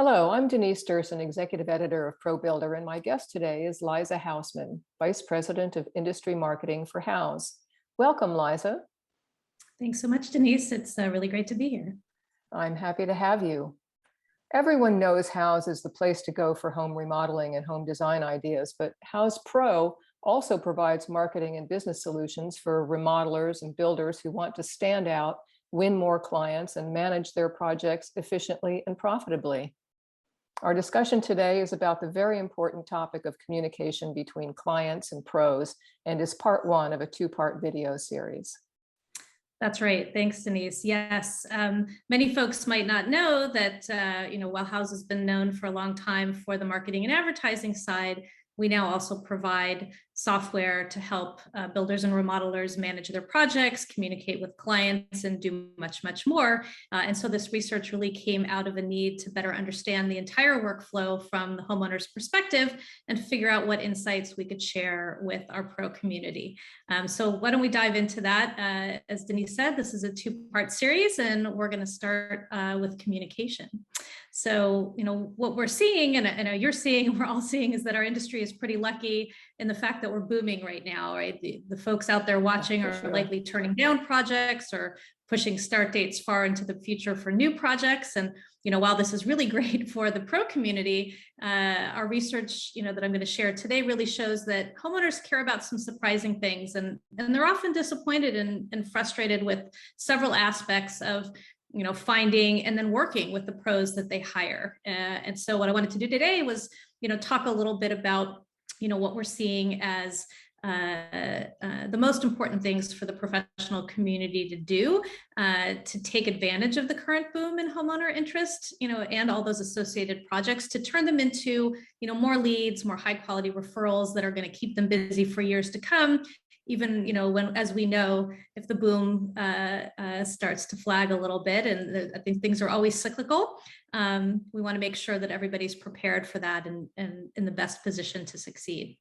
Hello, I'm Denise Durson, Executive Editor of ProBuilder, and my guest today is Liza Hausman, Vice President of Industry Marketing for Houzz. Welcome, Liza. Thanks so much, Denise. It's really great to be here. I'm happy to have you. Everyone knows Houzz is the place to go for home remodeling and home design ideas, but Houzz Pro also provides marketing and business solutions for remodelers and builders who want to stand out, win more clients, and manage their projects efficiently and profitably. Our discussion today is about the very important topic of communication between clients and pros, and is part one of a two-part video series. That's right. Thanks, Denise. Yes, many folks might not know that, while Houzz has been known for a long time for the marketing and advertising side, we now also provide software to help builders and remodelers manage their projects, communicate with clients, and do much, much more. And so this research really came out of a need to better understand the entire workflow from the homeowner's perspective and figure out what insights we could share with our pro community. So why don't we dive into that? As Denise said, this is a two-part series, and we're going to start with communication. So, what we're seeing, and I know you're seeing, and we're all seeing, is that our industry is pretty lucky in the fact that we're booming right now, right? The folks out there watching are likely turning down projects or pushing start dates far into the future for new projects. And, while this is really great for the pro community, our research, that I'm going to share today really shows that homeowners care about some surprising things, and they're often disappointed and frustrated with several aspects of finding and then working with the pros that they hire. And so what I wanted to do today was, talk a little bit about, what we're seeing as the most important things for the professional community to do to take advantage of the current boom in homeowner interest, and all those associated projects to turn them into, more leads, more high quality referrals that are going to keep them busy for years to come. Even, when, as we know, if the boom starts to flag a little bit, and I think things are always cyclical, we want to make sure that everybody's prepared for that and in the best position to succeed.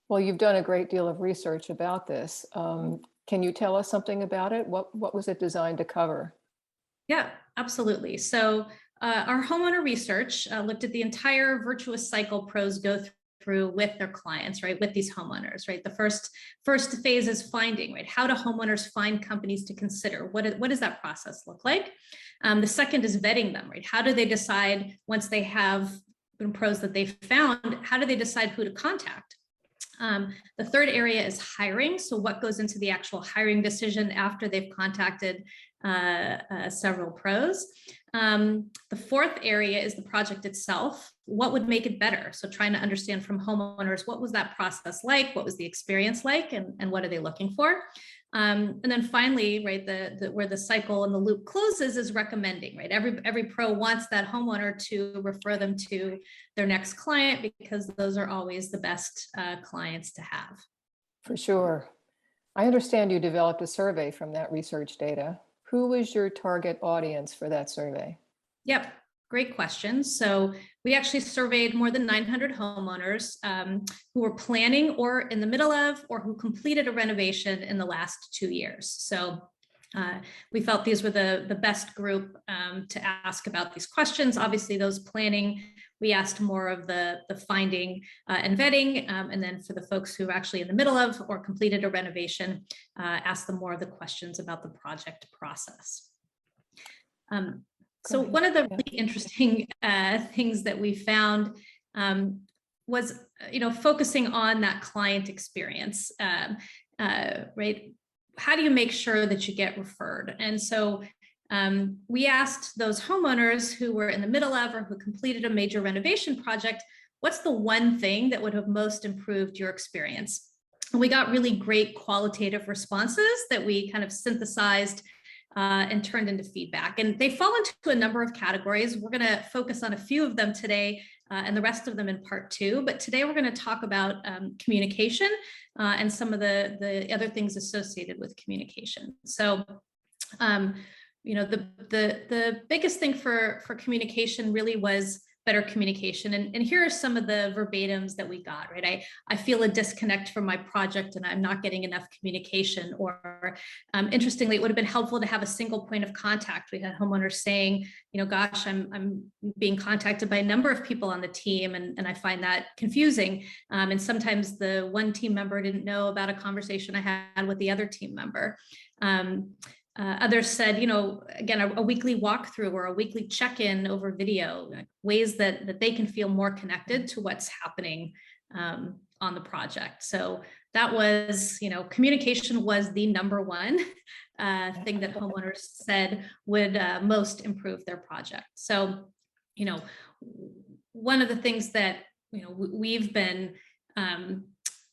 Well, you've done a great deal of research about this. Can you tell us something about it? What was it designed to cover? Yeah, absolutely. So our homeowner research looked at the entire virtuous cycle pros go through with their clients, right? With these homeowners, right? The first phase is finding, right? How do homeowners find companies to consider? What does that process look like? The second is vetting them, right? How do they decide once they have pros that they've found, how do they decide who to contact? The third area is hiring. So what goes into the actual hiring decision after they've contacted several pros? The fourth area is the project itself. What would make it better? So trying to understand from homeowners, what was that process like? What was the experience like? And what are they looking for? And then finally, right, where the cycle and the loop closes is recommending, right? Every pro wants that homeowner to refer them to their next client, because those are always the best clients to have. For sure. I understand you developed a survey from that research data. Who was your target audience for that survey? Yep, great question. So we actually surveyed more than 900 homeowners who were planning or in the middle of, or who completed a renovation in the last 2 years. So we felt these were the best group to ask about these questions. Obviously, those planning, we asked more of the finding and vetting, and then for the folks who are actually in the middle of or completed a renovation, asked them more of the questions about the project process. So one of the really interesting things that we found was, focusing on that client experience, right? How do you make sure that you get referred? And so we asked those homeowners who were in the middle of or who completed a major renovation project, what's the one thing that would have most improved your experience? And we got really great qualitative responses that we kind of synthesized and turned into feedback. And they fall into a number of categories. We're going to focus on a few of them today and the rest of them in part two. But today we're going to talk about communication and some of the other things associated with communication. So, the biggest thing for communication really was better communication. And here are some of the verbatims that we got, right? I feel a disconnect from my project and I'm not getting enough communication. Or interestingly, it would have been helpful to have a single point of contact. We had homeowners saying, gosh, I'm being contacted by a number of people on the team, and I find that confusing. And sometimes the one team member didn't know about a conversation I had with the other team member. Others said, again, a weekly walkthrough or a weekly check-in over video, ways that they can feel more connected to what's happening on the project. So that was, communication was the number one thing that homeowners said would most improve their project. So, one of the things that, we've been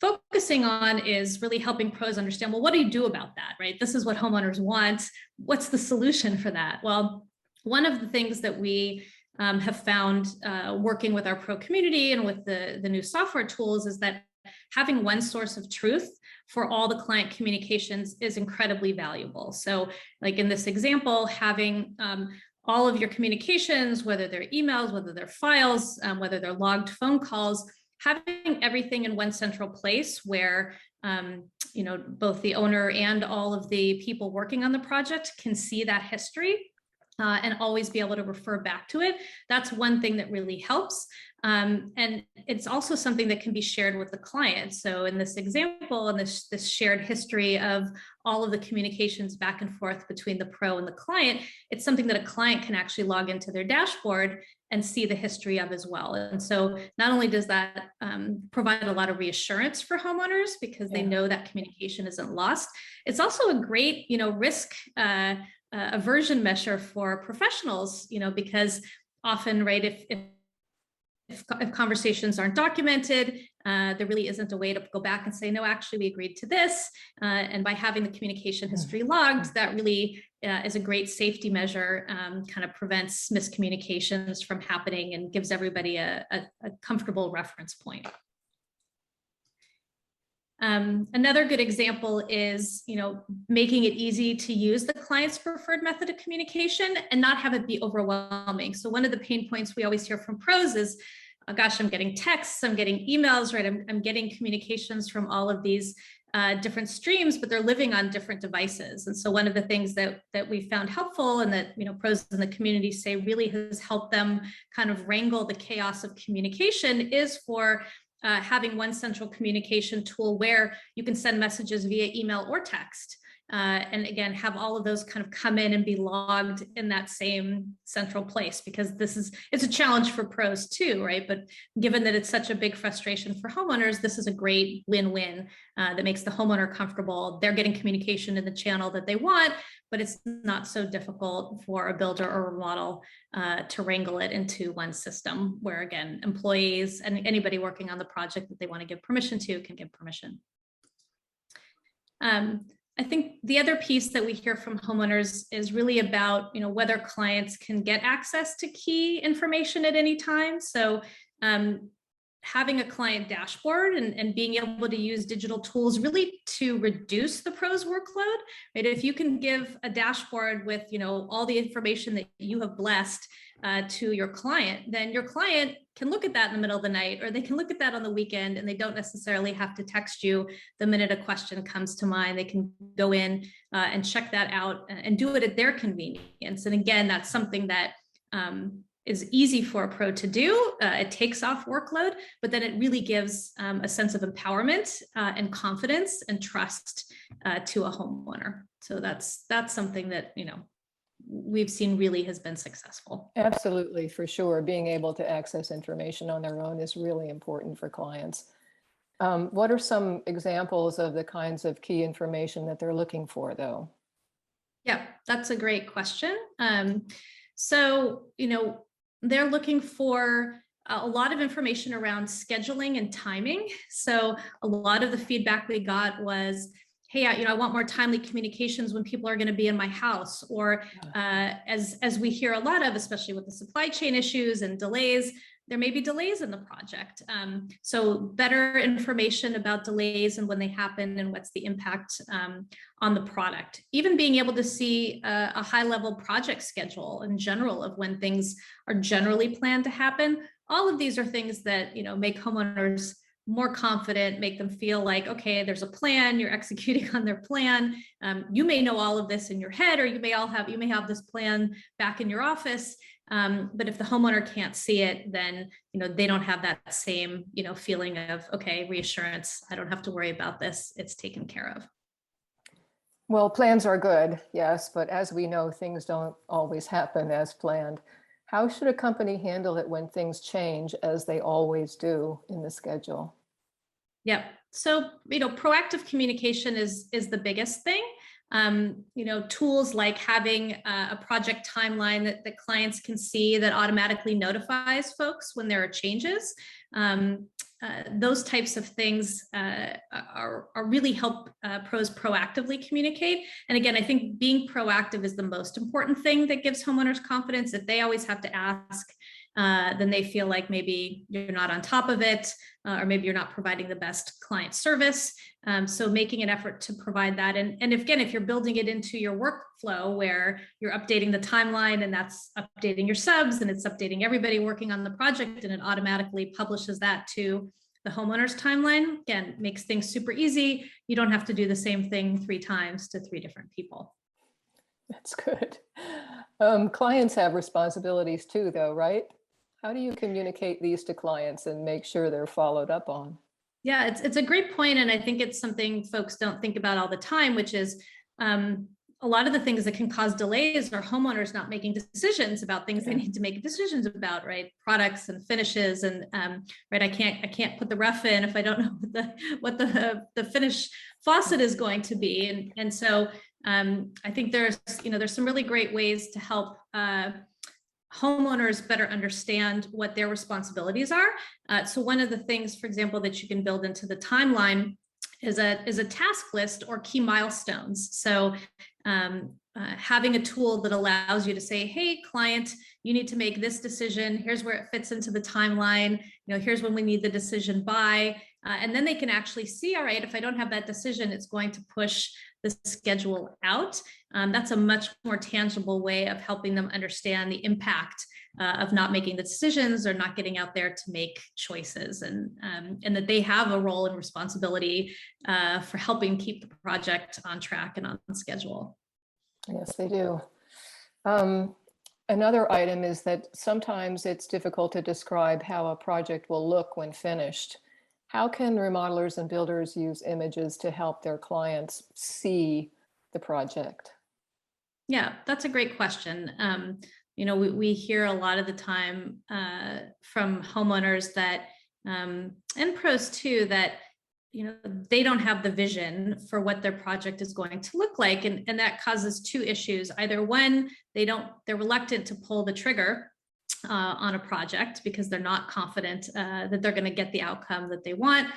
focusing on is really helping pros understand, well, what do you do about that, right? This is what homeowners want. What's the solution for that? Well, one of the things that we have found working with our pro community and with the new software tools is that having one source of truth for all the client communications is incredibly valuable. So like in this example, having all of your communications, whether they're emails, whether they're files, whether they're logged phone calls, having everything in one central place where, both the owner and all of the people working on the project can see that history and always be able to refer back to it. That's one thing that really helps. And it's also something that can be shared with the client. So in this example, and this shared history of all of the communications back and forth between the pro and the client, it's something that a client can actually log into their dashboard and see the history of as well. And so not only does that provide a lot of reassurance for homeowners because they know that communication isn't lost, it's also a great, risk aversion measure for professionals, because often, right, if conversations aren't documented, there really isn't a way to go back and say, no, actually, we agreed to this. And by having the communication history logged, that really is a great safety measure, kind of prevents miscommunications from happening and gives everybody a comfortable reference point. Another good example is, making it easy to use the client's preferred method of communication and not have it be overwhelming. So one of the pain points we always hear from pros is, oh gosh, I'm getting texts, I'm getting emails, right? I'm getting communications from all of these different streams, but they're living on different devices. And so one of the things that we found helpful and that, pros in the community say really has helped them kind of wrangle the chaos of communication is for having one central communication tool where you can send messages via email or text. And again, have all of those kind of come in and be logged in that same central place, because it's a challenge for pros too, right? But given that it's such a big frustration for homeowners, this is a great win-win that makes the homeowner comfortable. They're getting communication in the channel that they want, but it's not so difficult for a builder or a remodel to wrangle it into one system where, again, employees and anybody working on the project that they want to give permission to can give permission. I think the other piece that we hear from homeowners is really about, whether clients can get access to key information at any time. So having a client dashboard and being able to use digital tools really to reduce the pro's workload, right? If you can give a dashboard with, all the information that you have blessed to your client, then your client can look at that in the middle of the night, or they can look at that on the weekend, and they don't necessarily have to text you the minute a question comes to mind. They can go in and check that out and do it at their convenience. And again, that's something that is easy for a pro to do. It takes off workload, but then it really gives a sense of empowerment and confidence and trust to a homeowner. So that's something that, we've seen really has been successful. Absolutely, for sure. Being able to access information on their own is really important for clients. What are some examples of the kinds of key information that they're looking for, though? Yeah, that's a great question. So, they're looking for a lot of information around scheduling and timing. So a lot of the feedback we got was, hey, I want more timely communications when people are going to be in my house, or as we hear a lot of, especially with the supply chain issues and delays, there may be delays in the project. So better information about delays and when they happen and what's the impact on the product. Even being able to see a high-level project schedule in general of when things are generally planned to happen. All of these are things that, you know, make homeowners more confident, make them feel like, okay, there's a plan, you're executing on their plan. You may know all of this in your head, or you may have this plan back in your office. But if the homeowner can't see it, then, you know, they don't have that same, you know, feeling of, okay, reassurance, I don't have to worry about this, it's taken care of. Well, plans are good, yes, but as we know, things don't always happen as planned. How should a company handle it when things change, as they always do in the schedule? Yeah. So, you know, proactive communication is the biggest thing. You know, tools like having a project timeline that clients can see that automatically notifies folks when there are changes. Those types of things are really help pros proactively communicate. And again, I think being proactive is the most important thing that gives homeowners confidence. If they always have to ask, then they feel like maybe you're not on top of it, or maybe you're not providing the best client service. So making an effort to provide that. And if, again, if you're building it into your workflow where you're updating the timeline and that's updating your subs and it's updating everybody working on the project and it automatically publishes that to the homeowner's timeline, again, makes things super easy. You don't have to do the same thing 3 times to 3 different people. That's good. Clients have responsibilities too, though, right? How do you communicate these to clients and make sure they're followed up on? Yeah, it's a great point, and I think it's something folks don't think about all the time, which is a lot of the things that can cause delays are homeowners not making decisions about things they need to make decisions about, right? Products and finishes, and right, I can't put the ref in if I don't know what the finish faucet is going to be, and so I think there's some really great ways to help homeowners better understand what their responsibilities are. So one of the things, for example, that you can build into the timeline is a task list or key milestones. So having a tool that allows you to say, hey, client, you need to make this decision. Here's where it fits into the timeline. You know, here's when we need the decision by. And then they can actually see, all right, if I don't have that decision, it's going to push the schedule out. That's a much more tangible way of helping them understand the impact of not making the decisions or not getting out there to make choices, and that they have a role and responsibility for helping keep the project on track and on schedule. Yes, they do. Another item is that sometimes it's difficult to describe how a project will look when finished. How can remodelers and builders use images to help their clients see the project? Yeah, that's a great question. You know, we hear a lot of the time from homeowners that, and pros too, that, you know, they don't have the vision for what their project is going to look like. And that causes 2 issues. Either one, they're reluctant to pull the trigger on a project because they're not confident that they're going to get the outcome that they want,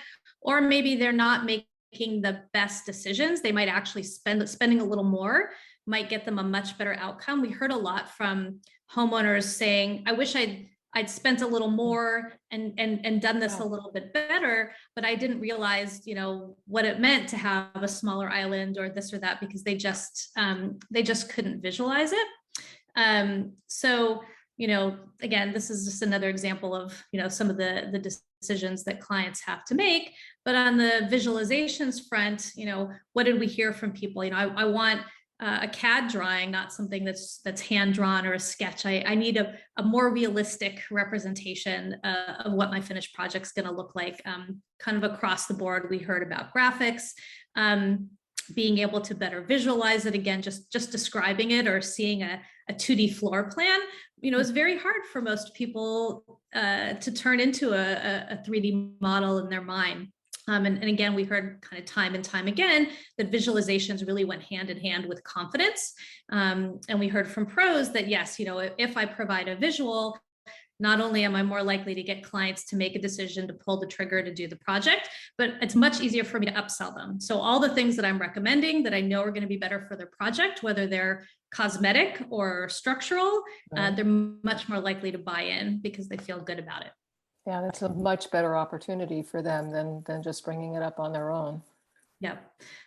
or maybe they're not making the best decisions. They might actually spending a little more might get them a much better outcome. We heard a lot from homeowners saying, I wish I'd spent a little more and done this a little bit better, but I didn't realize, you know, what it meant to have a smaller island or this or that, because they just couldn't visualize it. So, you know, again, this is just another example of, you know, some of the decisions that clients have to make. But on the visualizations front, you know, what did we hear from people? You know, I want a CAD drawing, not something that's hand drawn or a sketch. I need a more realistic representation of what my finished project's going to look like. Kind of across the board, we heard about graphics, being able to better visualize it. Again, just describing it or seeing a 2D floor plan, you know, is very hard for most people to turn into a 3D model in their mind. And again, we heard kind of time and time again that visualizations really went hand in hand with confidence. And we heard from pros that, yes, you know, if I provide a visual, not only am I more likely to get clients to make a decision to pull the trigger to do the project, but it's much easier for me to upsell them. So all the things that I'm recommending that I know are going to be better for their project, whether they're cosmetic or structural, Right. they're much more likely to buy in because they feel good about it. Yeah, that's a much better opportunity for them than just bringing it up on their own. Yeah.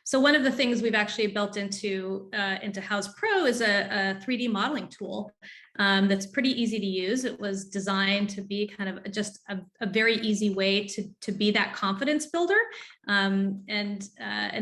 So one of the things we've actually built into Houzz Pro is a 3D modeling tool that's pretty easy to use. It was designed to be kind of just a very easy way to be that confidence builder, and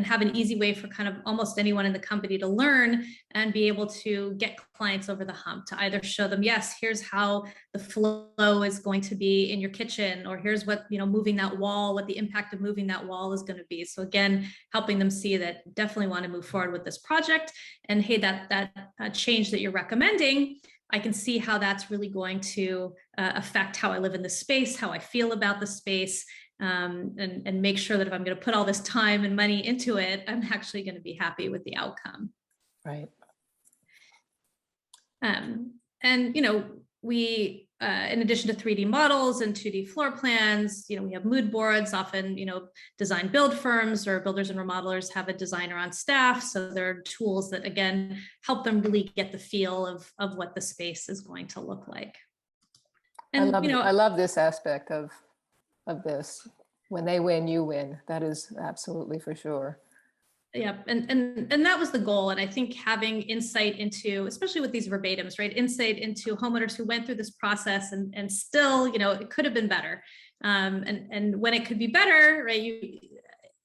have an easy way for kind of almost anyone in the company to learn and be able to get clients over the hump, to either show them, yes, here's how the flow is going to be in your kitchen, or here's what, moving that wall, what the impact of moving that wall is going to be. So again, helping them see that definitely want to move forward with this project, and hey, that change that you're recommending, I can see how that's really going to affect how I live in the space, how I feel about the space, and make sure that if I'm going to put all this time and money into it, I'm actually going to be happy with the outcome. Right. And we, in addition to 3D models and 2D floor plans, we have mood boards. Often, design build firms or builders and remodelers have a designer on staff. So there are tools that, again, help them really get the feel of what the space is going to look like. And, I love this aspect of this. When they win, you win. That is absolutely for sure. Yeah, and that was the goal. And I think having insight into, especially with these verbatims, right? Insight into homeowners who went through this process and still, it could have been better. And when it could be better, right?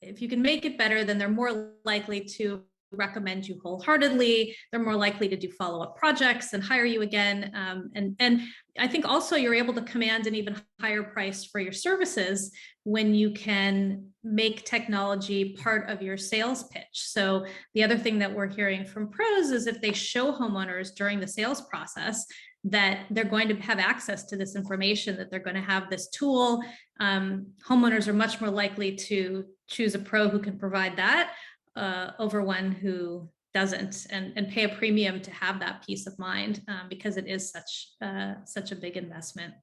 If you can make it better, then they're more likely to recommend you wholeheartedly. They're more likely to do follow-up projects and hire you again. And I think also you're able to command an even higher price for your services when you can make technology part of your sales pitch. So the other thing that we're hearing from pros is if they show homeowners during the sales process that they're going to have access to this information, that they're going to have this tool, homeowners are much more likely to choose a pro who can provide that over one who doesn't, and pay a premium to have that peace of mind, because it is such a big investment.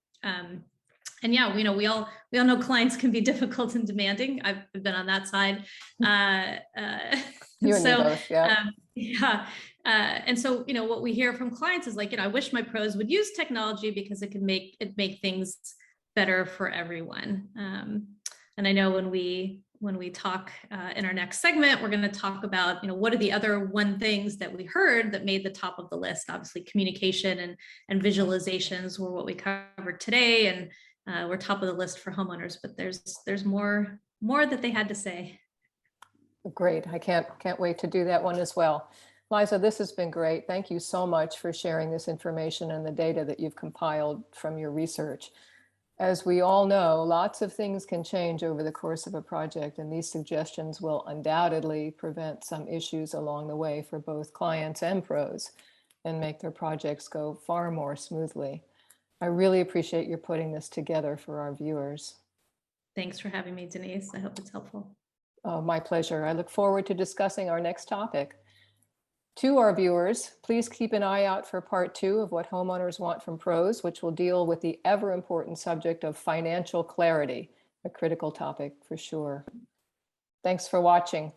And yeah, we all know clients can be difficult and demanding. I've been on that side. You and me both, yeah. Yeah. And so, what we hear from clients is like, I wish my pros would use technology because it could make things better for everyone. And I know when we talk in our next segment, we're going to talk about, what are the other one things that we heard that made the top of the list. Obviously, communication and visualizations were what we covered today, and we're top of the list for homeowners. But there's more that they had to say. Great. I can't wait to do that one as well. Liza, this has been great. Thank you so much for sharing this information and the data that you've compiled from your research. As we all know, lots of things can change over the course of a project, and these suggestions will undoubtedly prevent some issues along the way for both clients and pros and make their projects go far more smoothly. I really appreciate your putting this together for our viewers. Thanks for having me, Denise. I hope it's helpful. Oh, my pleasure. I look forward to discussing our next topic. To our viewers, please keep an eye out for part 2 of What Homeowners Want from Pros, which will deal with the ever important subject of financial clarity, a critical topic for sure. Thanks for watching.